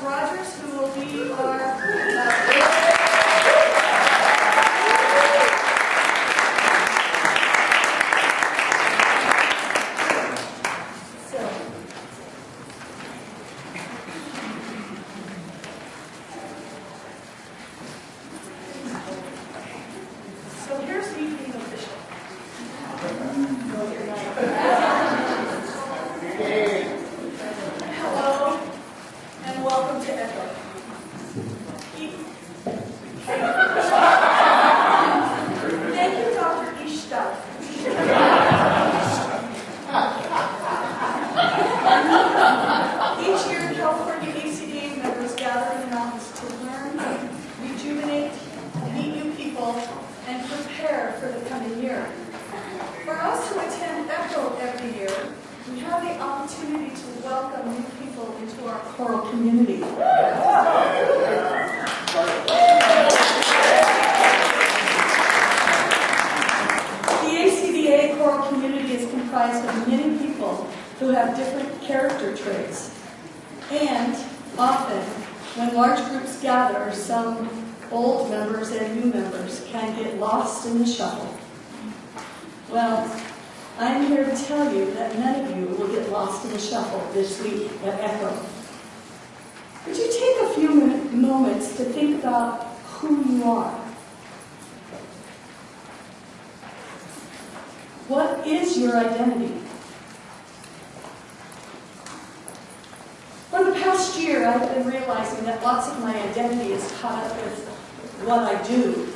Rogers, who will be our So here's me being official. Hello, and welcome to Echo. Thank you, Dr. Ishtar. Each year, California ACDA members gather in the mountains to learn, rejuvenate, meet new people, and prepare for the coming year. For us who attend ECHO every year, we have the opportunity to welcome new people into our choral community. The ACDA choral community is comprised of many people who have different character traits. And often, when large groups gather, some old members and new members can get lost in the shuffle. Well, I'm here to tell you that none of you will get lost in the shuffle this week at ECHO. Would you take a few moments to think about who you are? What is your identity? For the past year, I've been realizing that lots of my identity is caught up with what I do.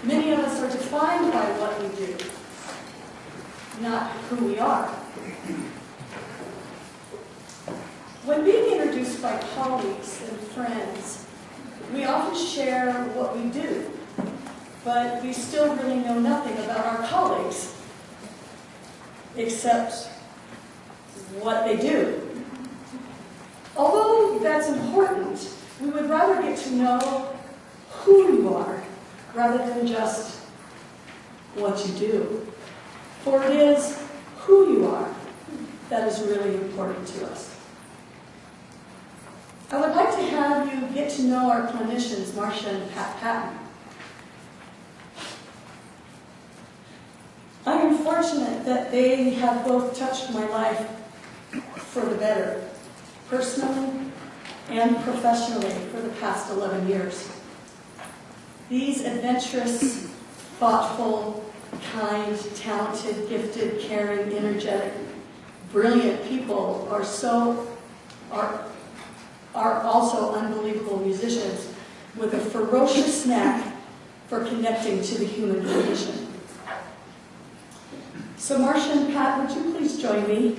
Many of us are defined by what we do, not who we are. When being introduced by colleagues and friends, we often share what we do, but we still really know nothing about our colleagues, except what they do. Although that's important, we would rather get to know who you are rather than just what you do. For it is who you are that is really important to us. I would like to have you get to know our clinicians, Marcia and Patton. I am fortunate that they have both touched my life for the better, personally and professionally, for the past 11 years. These adventurous, thoughtful, kind, talented, gifted, caring, energetic, brilliant people are also unbelievable musicians with a ferocious knack for connecting to the human condition. So Marcia and Pat, would you please join me?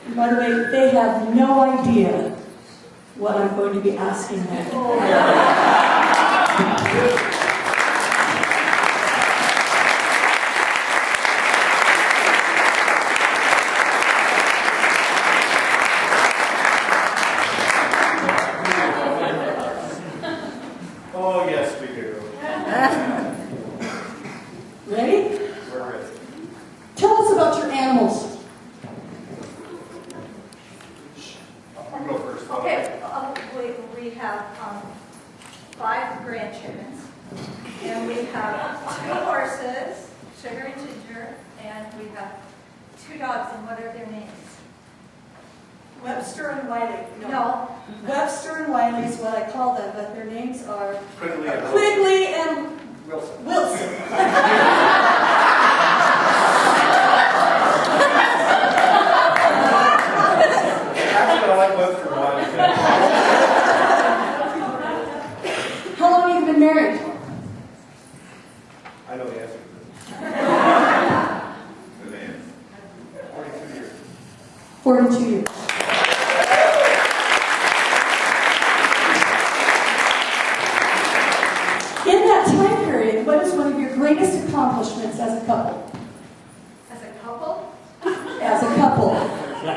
And by the way, they have no idea what I'm going to be asking them. Oh, yes, we do. Ready? We're ready. Tell us about your animals. You go first. Okay, we have 5 grandchickens, and we have 2 horses, Sugar and Ginger, and we have 2 dogs, and what are their names? Webster and Wiley. No. Webster and Wiley is what I call them, but their names are Quigley and Quigley and Wilson. Wilson. Actually, I like Webster and Wiley. How long have you been married? I know the answer to this. 42 years. 42 years. In that time period, what is one of your greatest accomplishments as a couple? As a couple? As a couple. We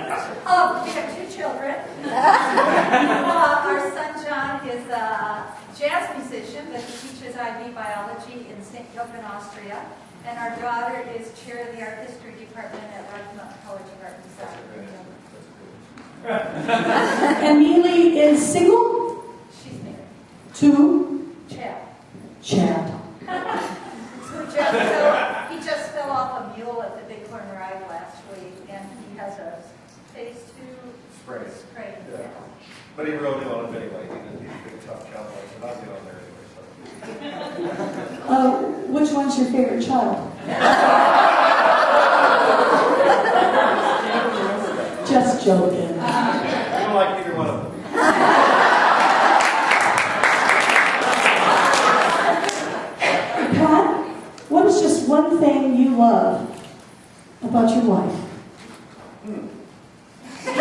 have 2 children. Our son John is a jazz musician, but he teaches IB biology in St. Jochen, Austria. And our daughter is chair of the art history department at Rocky Mountain College of Art and Design. And Neely is single? She's married. To Chad. Chad. He just fell off a mule at the Big Horn Ride last week, and he has a phase 2 Spray. sprain. Yeah. But he rode in on it anyway. He's a big tough cowboy, so I'll get on there anyway. So. Which one's your favorite child? Just joking. I don't like either one of them. Pat, what is just one thing you love about your wife? She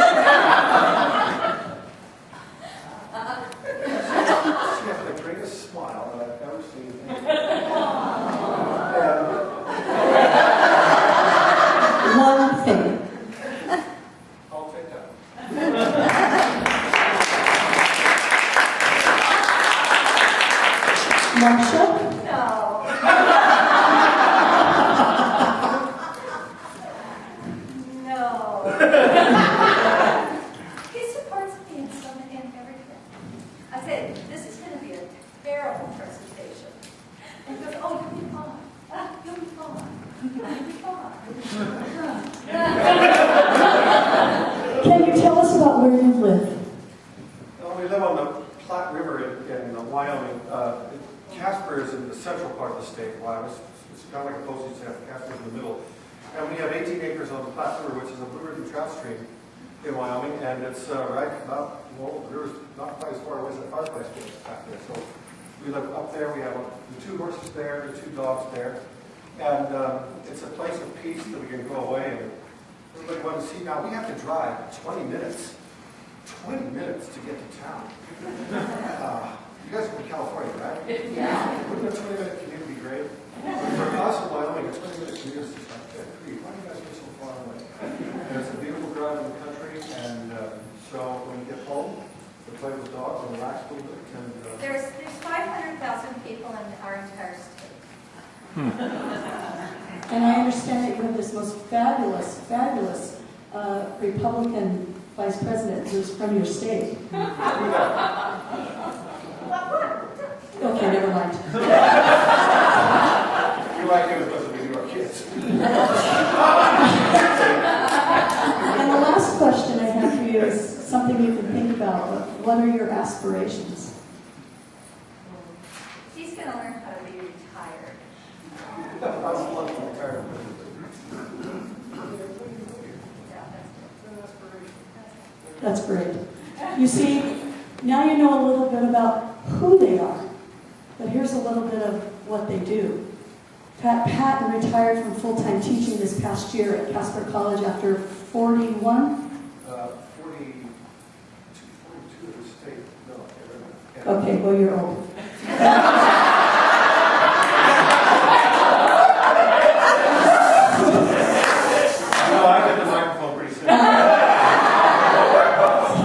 has the greatest smile that I've ever seen. One thing. I'll take that. Marcia? No. No. He supports me in everything. I said, this is going to be a terrible presentation. And he goes, oh, you'll be fine. You'll be fine. You'll be fine. Can you tell us about where you live? Well, we live on the Platte River in Wyoming. Casper is in the central part of the state of Wyoming. It's kind of like a postage stamp. Casper's in the middle. And we have 18 acres on the Platte River, which is a blue river trout stream in Wyoming. And it's right about, well, the river's not quite as far away as the fireplace is back there. So we live up there. We have the 2 horses there, the 2 dogs there. And it's a place of peace that we can go away and everybody wants to see. Now, we have to drive 20 minutes. 20 minutes to get to town. You guys are from California, right? Yeah. Wouldn't a 20-minute commute be great? For us in Wyoming, a 20-minute commute is just like that. Why do you guys go so far away? And it's a beautiful drive in the country, and so when you get home, we play with dogs and relax a little bit. And, There's 500,000 people in our entire state. And I understand that you have this most fabulous Republican vice president who's from your state. Okay, never mind. you like him because we do our kids. And the last question I have for you is something you can think about. What are your aspirations? He's going to learn how to be retired. I would love to retire. That's great. You see, now you know a little bit about who they are. But here's a little bit of what they do. Pat Patton retired from full-time teaching this past year at Casper College after 41? 42 of the state. No, I can't remember. Okay, well, you're old. No, I get the microphone pretty soon.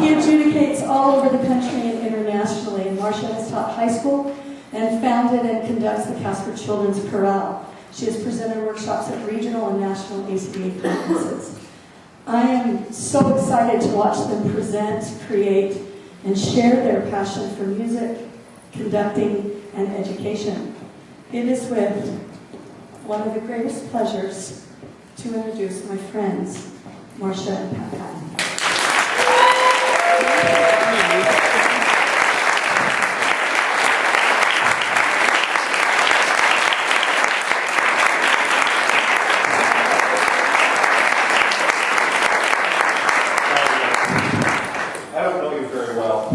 He adjudicates all over the country and internationally, and Marcia has taught high school and founded and conducts the Casper Children's Chorale. She has presented workshops at regional and national ACBA conferences. I am so excited to watch them present, create, and share their passion for music, conducting, and education. It is with one of the greatest pleasures to introduce my friends, Marcia and Pat Patton.